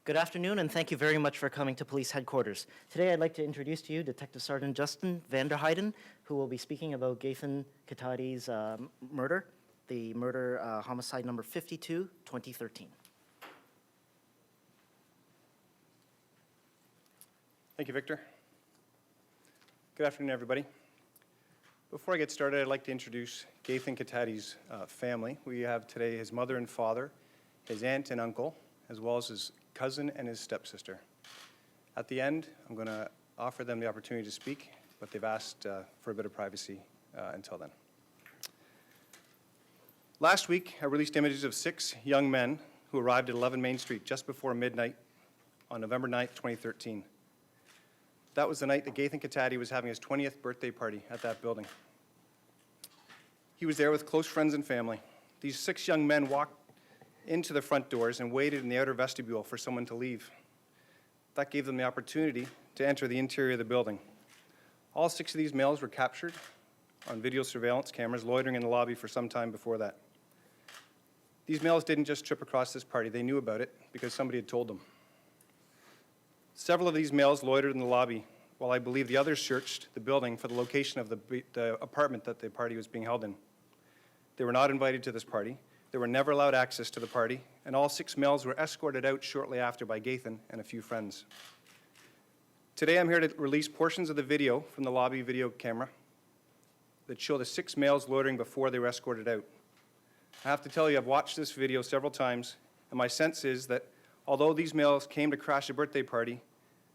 Good afternoon, and thank you very much for coming to police headquarters. Today, I'd like to introduce to you Detective Sergeant Justin Vander Heyden, who will be speaking about Gaethan Kitadi's murder, the murder homicide number 52, 2013. Thank you, Victor. Good afternoon, everybody. Before I get started, I'd like to introduce Gaethan Kitadi's family. We have today his mother and father, his aunt and uncle, as well as his cousin and his stepsister. At the end, I'm going to offer them the opportunity to speak, but they've asked for a bit of privacy until then. Last week, I released images of 6 young men who arrived at 11 Main Street just before midnight on November 9th, 2013. That was the night that Gaethan Kitadi was having his 20th birthday party at that building. He was there with close friends and family. These 6 young men walked into the front doors and waited in the outer vestibule for someone to leave. That gave them the opportunity to enter the interior of the building. All 6 of these males were captured on video surveillance cameras loitering in the lobby for some time before that. These males didn't just trip across this party, they knew about it because somebody had told them. Several of these males loitered in the lobby while I believe the others searched the building for the location of the apartment that the party was being held in. They were not invited to this party. They were never allowed access to the party, and all 6 males were escorted out shortly after by Gaethan and a few friends. Today I'm here to release portions of the video from the lobby video camera that show the 6 males loitering before they were escorted out. I have to tell you, I've watched this video several times, and my sense is that although these males came to crash a birthday party,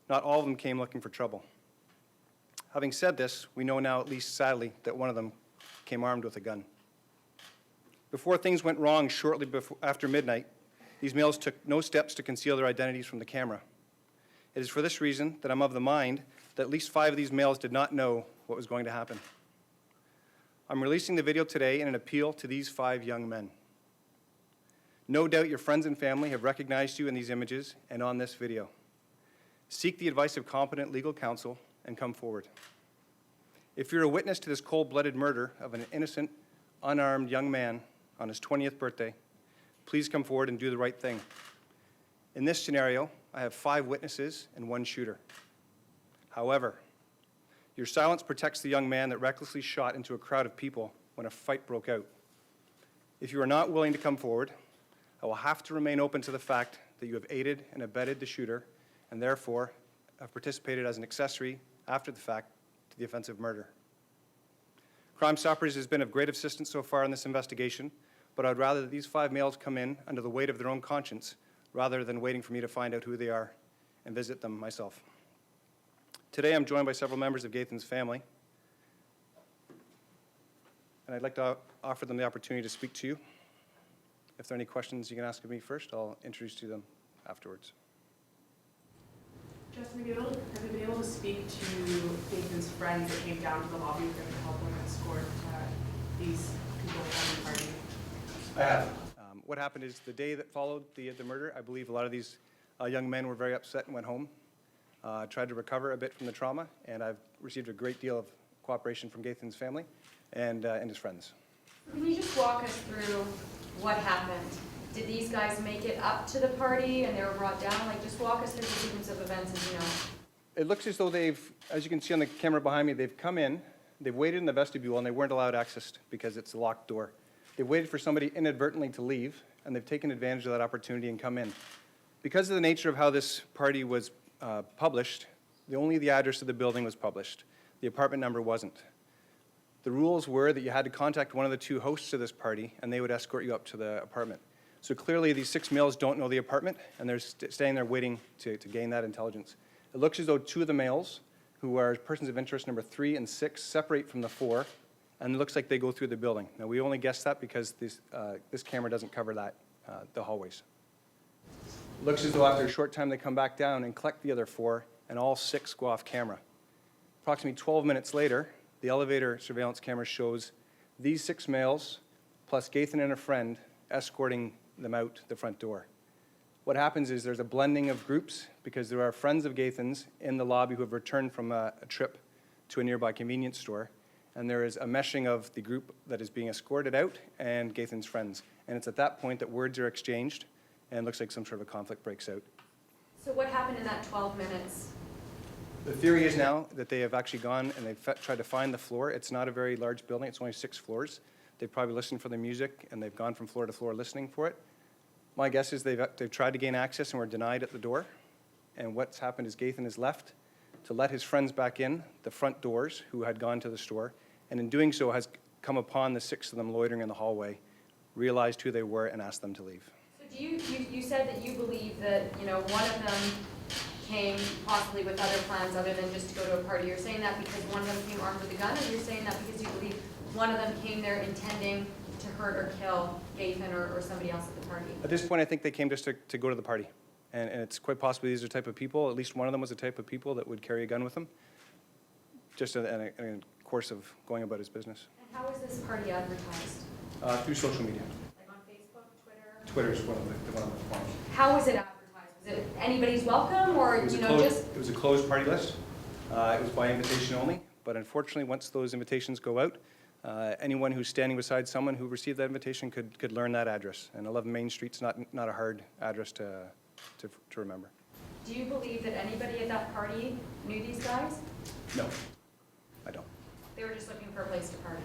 not all of them came looking for trouble. Having said this, we know now, at least sadly, that one of them came armed with a gun. Before things went wrong shortly after midnight, these males took no steps to conceal their identities from the camera. It is for this reason that I'm of the mind that at least 5 of these males did not know what was going to happen. I'm releasing the video today in an appeal to these 5 young men. No doubt your friends and family have recognized you in these images and on this video. Seek the advice of competent legal counsel and come forward. If you're a witness to this cold-blooded murder of an innocent, unarmed young man on his 20th birthday, please come forward and do the right thing. In this scenario, I have 5 witnesses and 1 shooter. However, your silence protects the young man that recklessly shot into a crowd of people when a fight broke out. If you are not willing to come forward, I will have to remain open to the fact that you have aided and abetted the shooter and therefore have participated as an accessory after the fact to the offense of murder. Crime Stoppers has been of great assistance so far in this investigation, but I'd rather that these 5 males come in under the weight of their own conscience rather than waiting for me to find out who they are and visit them myself. Today I'm joined by several members of Gaethan's family, and I'd like to offer them the opportunity to speak to you. If there are any questions you can ask of me first, I'll introduce you to them afterwards. Justin, have you been able to speak to Gaethan's friends that came down to the lobby with him to help him escort these people from the party? I have. What happened is the day that followed the murder, I believe a lot of these young men were very upset and went home, tried to recover a bit from the trauma, and I've received a great deal of cooperation from Gaethan's family and his friends. Can you just walk us through what happened? Did these guys make it up to the party and they were brought down? Like, just walk us through the sequence of events as you know. It looks as though they've, as you can see on the camera behind me, they've come in, they've waited in the vestibule, and they weren't allowed access because it's a locked door. They've waited for somebody inadvertently to leave, and they've taken advantage of that opportunity and come in. Because of the nature of how this party was published, only the address of the building was published. The apartment number wasn't. The rules were that you had to contact one of the 2 hosts of this party, and they would escort you up to the apartment. So clearly these 6 males don't know the apartment, and they're staying there waiting to gain that intelligence. It looks as though 2 of the males, who are persons of interest number 3 and 6, separate from the 4, and it looks like they go through the building. Now we only guess that because this camera doesn't cover that, the hallways. It looks as though after a short time they come back down and collect the other 4, and all 6 go off camera. Approximately 12 minutes later, the elevator surveillance camera shows these 6 males, plus Gaethan and a friend, escorting them out the front door. What happens is there's a blending of groups because there are friends of Gaethan's in the lobby who have returned from a trip to a nearby convenience store, and there is a meshing of the group that is being escorted out and Gaethan's friends. And it's at that point that words are exchanged, and it looks like some sort of a conflict breaks out. So what happened in that 12 minutes? The theory is now that they have actually gone and they've tried to find the floor. It's not a very large building. It's only 6 floors. They've probably listened for the music, and they've gone from floor to floor listening for it. My guess is they've tried to gain access and were denied at the door. And what's happened is Gaethan has left to let his friends back in, the front doors, who had gone to the store, and in doing so has come upon the 6 of them loitering in the hallway, realized who they were, and asked them to leave. So do you said that you believe that, one of them came possibly with other plans other than just to go to a party. You're saying that because one of them came armed with a gun, or you're saying that because you believe one of them came there intending to hurt or kill Gaethan or somebody else at the party? At this point, I think they came just to go to the party. And it's quite possible these are the type of people, at least one of them was the type of people that would carry a gun with them, just in a course of going about his business. And how is this party advertised? Through social media. Like on Facebook, Twitter? Twitter is one of the forms. How was it advertised? Was it anybody's welcome, or, It was a closed party list. It was by invitation only, but unfortunately, once those invitations go out, anyone who's standing beside someone who received that invitation could learn that address. And 11 Main Street's not a hard address to remember. Do you believe that anybody at that party knew these guys? No, I don't. They were just looking for a place to party.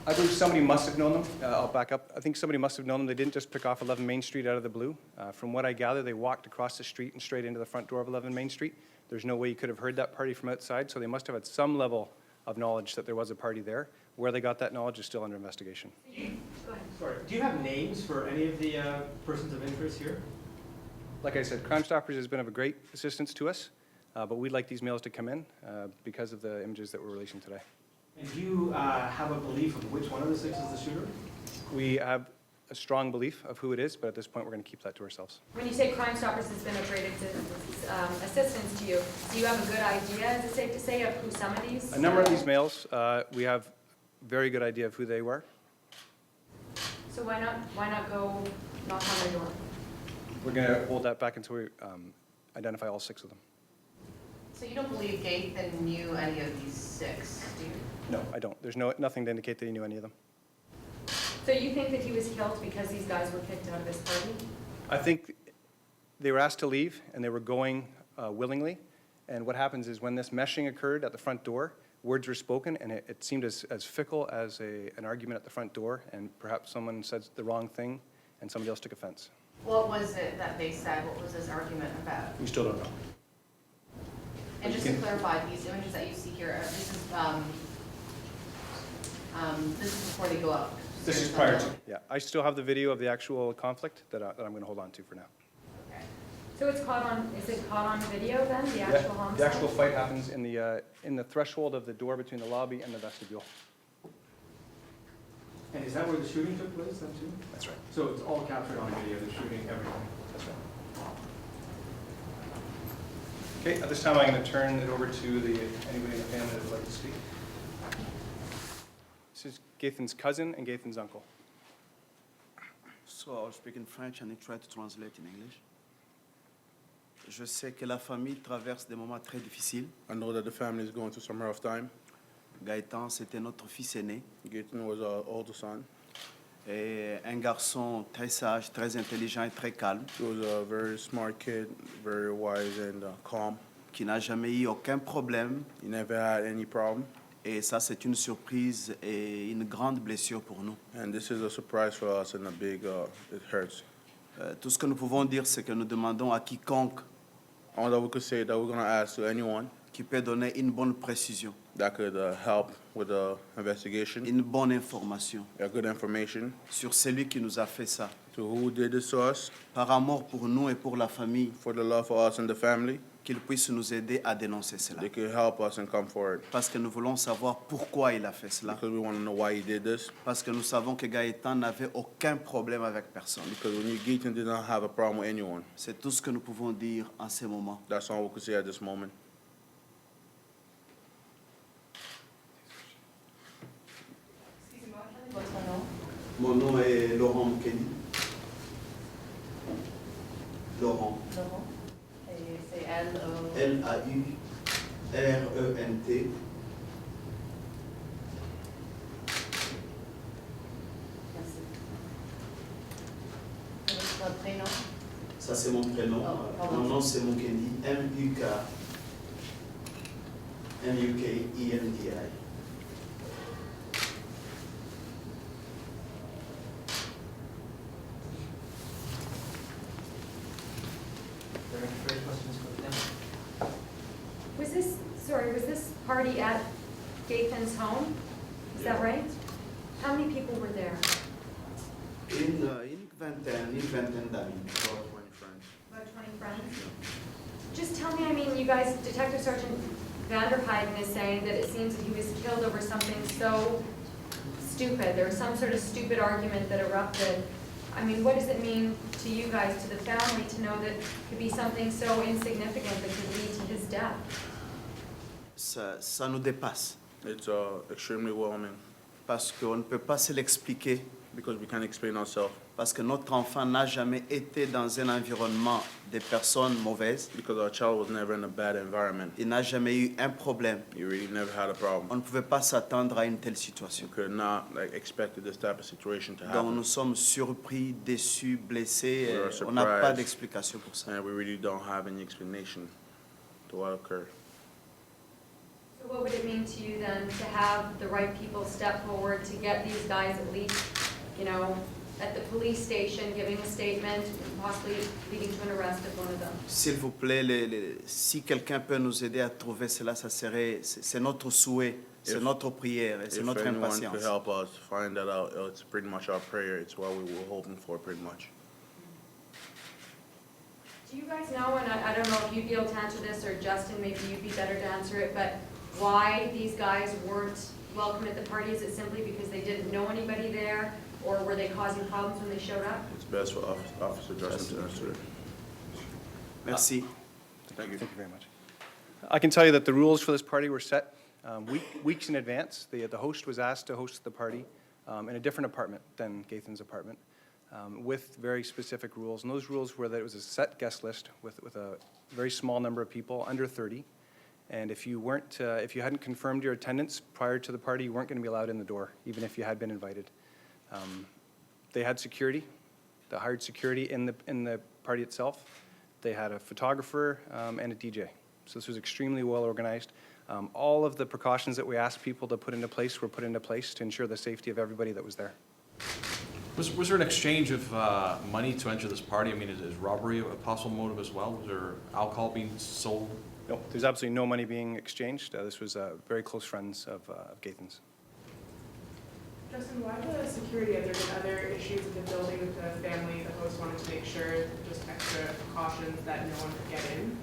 I believe somebody must have known them. I'll back up. I think somebody must have known them. They didn't just pick off 11 Main Street out of the blue. From what I gather, they walked across the street and straight into the front door of 11 Main Street. There's no way you could have heard that party from outside, so they must have had some level of knowledge that there was a party there. Where they got that knowledge is still under investigation. Go ahead. Sorry, do you have names for any of the persons of interest here? Like I said, Crime Stoppers has been of a great assistance to us, but we'd like these males to come in because of the images that we're releasing today. And do you have a belief of which one of the 6 is the shooter? We have a strong belief of who it is, but at this point, we're going to keep that to ourselves. When you say Crime Stoppers has been a great assistance to you, do you have a good idea, is it safe to say, of who some of these? A number of these males, we have a very good idea of who they were. So why not go knock on their door? We're going to hold that back until we identify all 6 of them. So you don't believe Gaethan knew any of these 6, do you? No, I don't. There's nothing to indicate that he knew any of them. So you think that he was killed because these guys were kicked out of this party? I think they were asked to leave, and they were going willingly. And what happens is when this meshing occurred at the front door, words were spoken, and it seemed as fickle as an argument at the front door, and perhaps someone said the wrong thing, and somebody else took offense. What was it that they said? What was this argument about? We still don't know. And just to clarify, these images that you see here, this is before they go up. This is prior to. Yeah, I still have the video of the actual conflict that I'm going to hold on to for now. Okay. So it's caught on, is it caught on video then, the actual homicide? The actual fight happens in the threshold of the door between the lobby and the vestibule. And is that where the shooting took place then too? That's right. So it's all captured on video, the shooting, everything? That's right. Okay, at this time, I'm going to turn it over to anybody in the family that would like to speak. This is Gaethan's cousin and Gaethan's uncle. So I'll speak in French and I try to translate in English. Je sais que la famille traverse des moments très difficiles. I know that the family is going through some rough time. Gaëtan, c'était notre fils aîné. Gaethan was our older son. Et un garçon très sage, très intelligent et très calme, He was a very smart kid, very wise and calm. qui n'a jamais eu aucun problème. He never had any problem. Et ça, c'est une surprise et une grande blessure pour nous. And this is a surprise for us and a big, it hurts. Tout ce que nous pouvons dire, c'est que nous demandons à quiconque All that we could say that we're going to ask to anyone qui peut donner une bonne précision, that could help with the investigation, une bonne information good information sur celui qui nous a fait ça, to who did this to us, par amour pour nous et pour la famille, for the love for us and the family. qu'il puisse nous aider à dénoncer cela. They could help us and come forward. Parce que nous voulons savoir pourquoi il a fait cela. Because we want to know why he did this. Parce que nous savons que Gaëtan n'avait aucun problème avec personne. Because we knew Gaethan did not have a problem with anyone. C'est tout ce que nous pouvons dire en ce moment. That's all we could say at this moment. Excusez-moi, quel est votre nom? Mon nom est Laurent Mukeni. Laurent. Laurent. Et c'est L-O... L-A-U-R-E-N-T. Merci. Et votre prénom? Ça, c'est mon prénom. Mon nom, c'est Mukendi. M-U-K. M-U-K-E-N-D-I. Are there any further questions for the family? Was this party at Gaethan's home? Is that right? How many people were there? Une vingtaine d'amis. About 20 friends. About 20 friends? Just tell me, I mean, you guys, Detective Sergeant Vander Heyden is saying that it seems that he was killed over something so stupid. There was some sort of stupid argument that erupted. I mean, what does it mean to you guys, to the family, to know that it could be something so insignificant that could lead to his death? Ça nous dépasse. It's extremely overwhelming Parce qu'on ne peut pas se l'expliquer. because we can't explain ourselves. Parce que notre enfant n'a jamais été dans un environnement de personnes mauvaises. Because our child was never in a bad environment. Il n'a jamais eu un problème. He really never had a problem. On ne pouvait pas s'attendre à une telle situation. We could not expect this type of situation to Donc happen. nous sommes surpris, déçus, blessés. We are On n'a pas surprised. d'explication pour ça. And we really don't have any explanation to what occurred. So what would it mean to you then to have the right people step forward to get these guys at least, you know, at the police station, giving a statement, and possibly leading to an arrest of one of them? S'il vous plaît, si quelqu'un peut nous aider à trouver cela, c'est notre souhait, c'est If- notre prière et c'est If notre anyone impatience. could help us find that out, it's pretty much our prayer. It's what we were hoping for, pretty much. Do you guys know, and I don't know if you'd be able to answer this, or Justin, maybe you'd be better to answer it, but why these guys weren't welcome at the party? Is it simply because they didn't know anybody there, or were they causing problems when they showed up? It's best for Officer Justin to answer it. Merci. Thank you. Thank you very much. I can tell you that the rules for this party were set weeks in advance. The host was asked to host the party in a different apartment than Gaethan's apartment, with very specific rules. And those rules were that it was a set guest list with a very small number of people, under 30. And if you hadn't confirmed your attendance prior to the party, you weren't going to be allowed in the door, even if you had been invited. They had security. They hired security in the party itself. They had a photographer and a DJ. So this was extremely well organized. All of the precautions that we asked people to put into place were put into place to ensure the safety of everybody that was there. Was there an exchange of money to enter this party? I mean, is robbery a possible motive as well? Was there alcohol being sold? No, there's absolutely no money being exchanged. This was very close friends of Gaethan's. Justin, why the security? Have there been other issues with the building with the family? The host wanted to make sure, just extra precautions, that no one could get in?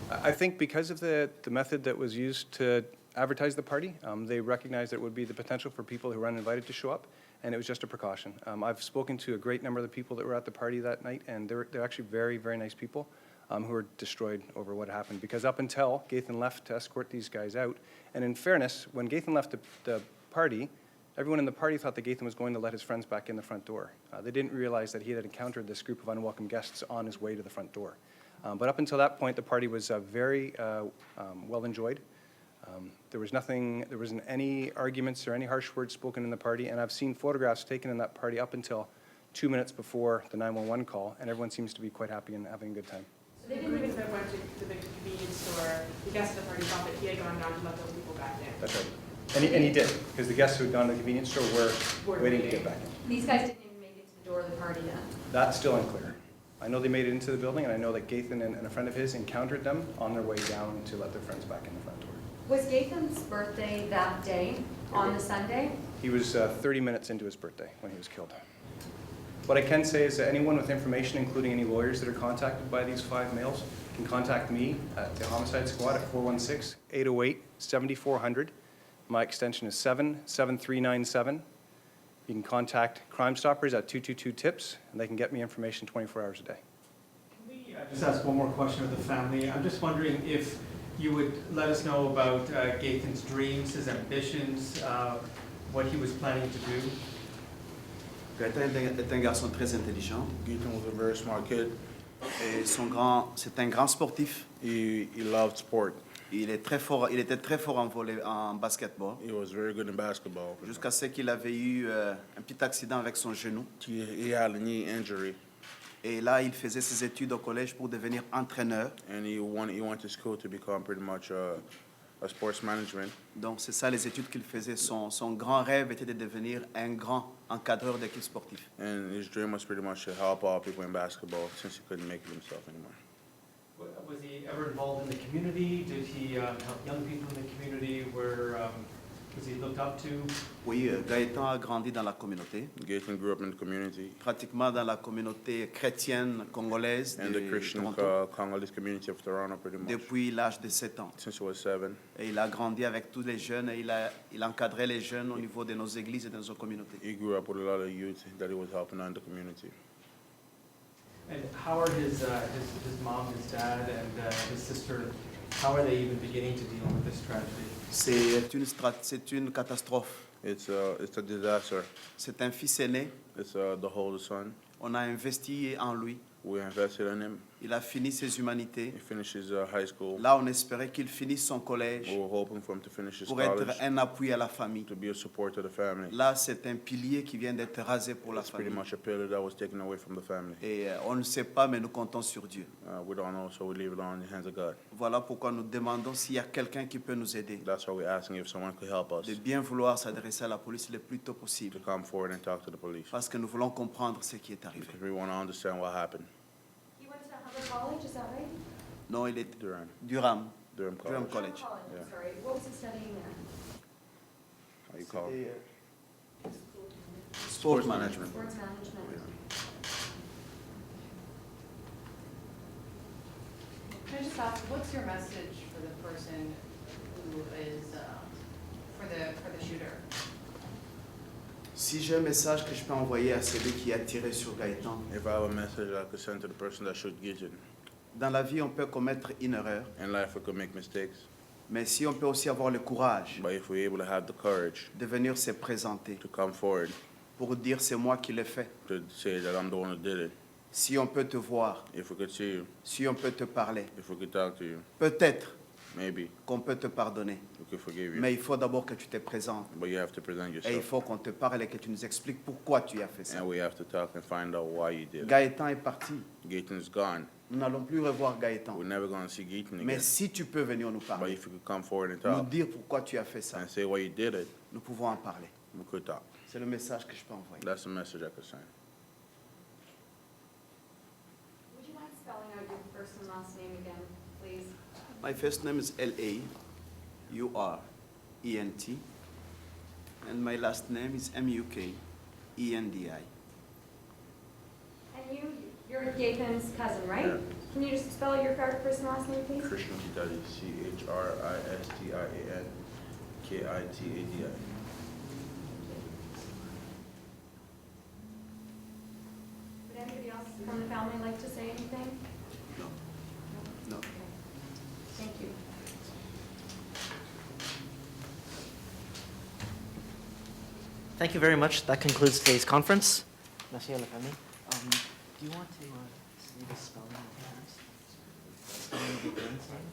I think because of the method that was used to advertise the party, they recognized there would be the potential for people who were uninvited to show up, and it was just a precaution. I've spoken to a great number of the people that were at the party that night, and they're actually very, very nice people who were destroyed over what happened. Because up until Gaethan left to escort these guys out, and in fairness, when Gaethan left the party, everyone in the party thought that Gaethan was going to let his friends back in the front door. They didn't realize that he had encountered this group of unwelcome guests on his way to the front door. But up until that point, the party was very well enjoyed. There wasn't any arguments or any harsh words spoken in the party, and I've seen photographs taken in that party up until 2 minutes before the 911 call, and everyone seems to be quite happy and having a good time. So the group that went to the convenience store, the guests at the party thought that he had gone down to let those people back in. That's right. And he did, because the guests who had gone to the convenience store were waiting to get back in. These guys didn't even make it to the door of the party then? That's still unclear. I know they made it into the building, and I know that Gaethan and a friend of his encountered them on their way down to let their friends back in the front door. Was Gaethan's birthday that day, on the Sunday? He was 30 minutes into his birthday when he was killed. What I can say is that anyone with information, including any lawyers that are contacted by these 5 males, can contact me at the Homicide Squad at 416-808-7400. My extension is 77397. You can contact Crime Stoppers at 222-TIPS, and they can get me information 24 hours a day. Can we just ask one more question of the family? I'm just wondering if you would let us know about Gaethan's dreams, his ambitions, what he was planning to do. Gaëtan est un garçon très intelligent. Gaethan was a very smart kid. Et c'est un grand sportif. He loved sport. Il était très fort en basketball. He was very good in basketball. Jusqu'à ce qu'il avait eu un petit accident avec son genou. He had a knee injury. Et là, il faisait ses études au collège pour devenir entraîneur. And he went to school to become pretty much a sports management. Donc, c'est ça les études qu'il faisait. Son grand rêve était de devenir un grand encadreur d'équipe sportive. And his dream was pretty much to help out people in basketball since he couldn't make it himself anymore. Was he ever involved in the community? Did he help young people in the community? Was he looked up to? Oui, Gaëtan a grandi dans la communauté, Gaethan grew up in the community pratiquement dans la communauté chrétienne congolaise and de the Christian Toronto, Congolese community of Toronto pretty much depuis l'âge de 7 ans. since he was 7. Et il a grandi avec tous les jeunes et il encadrait les jeunes au niveau de nos églises et de nos communautés. He grew up with a lot of youth that he was helping out in the community. And how are his mom, his dad, and his sister, how are they even beginning to deal with this tragedy? C'est une catastrophe. It's a disaster. C'est un fils aîné. It's the whole son. On a investi en lui. We invested in him. Il a fini ses humanités. He finished his high school. Là, on espérait qu'il finisse son collège We were hoping for him to finish his pour être college, un appui à la famille. to be a support to the family. Là, c'est un pilier qui vient d'être rasé pour la It's pretty famille. much a pillar that was taken away from the family. Et on ne sait pas, mais nous comptons sur Dieu. We don't know, so we leave it on the hands of God. Voilà pourquoi nous demandons s'il y a quelqu'un qui peut nous aider, That's why we're asking if someone could help us de bien vouloir s'adresser à la police le plus tôt possible, to come forward and talk to the police. parce que nous voulons comprendre ce qui est arrivé. Because we want to understand what happened. You went to Humber College, is that right? Non, il est Durham. Durham. Durham Durham College. College. I'm Yeah. sorry. What was he studying there? How you call it? Sport management. Sports management. Can I just ask, what's your message for the person who is, for the shooter? Si j'ai un message que je peux envoyer à celui qui a tiré sur Gaëtan, If I have a message I could send to the person that should get it. dans la vie, on peut commettre une erreur, In life, we could make mistakes, mais si on peut aussi avoir le courage but if we're able to have the courage de venir se présenter to come forward pour dire c'est moi qui l'ai fait, to say that I'm the one who did it, si on peut te voir, if we could see you, si on peut te parler, if we could talk to you, peut-être maybe qu'on peut te pardonner. we could forgive you. Mais il faut d'abord que tu te présentes. But you have to present Et il yourself, faut qu'on te parle et que tu nous expliques pourquoi tu as fait ça. and we have to talk and find out why you did it. Gaëtan est parti. Gaethan's gone. Nous n'allons plus revoir Gaëtan. We're never going to see Gaethan Mais again. si tu peux venir nous But parler, if you could come forward and nous talk dire pourquoi tu as fait ça, and say why you did it, nous pouvons en parler. we could talk. C'est le message que je peux envoyer. That's the message I could send. Would you mind spelling out your first and last name again, please? My first name is L-A-U-R-E-N-T. And my last name is M-U-K-E-N-D-I. And you're Gaethan's cousin, right? Yeah. Can you just spell out your first and last name, please? Christian Kitadi, Christian Would anybody else from the family like to say anything? No. No. Thank you. Thank you very much. That concludes today's conference. Merci à la famille. Do you want to see the spelling of the parents? Spelling of the parents' name?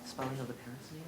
Spelling of the parents' name?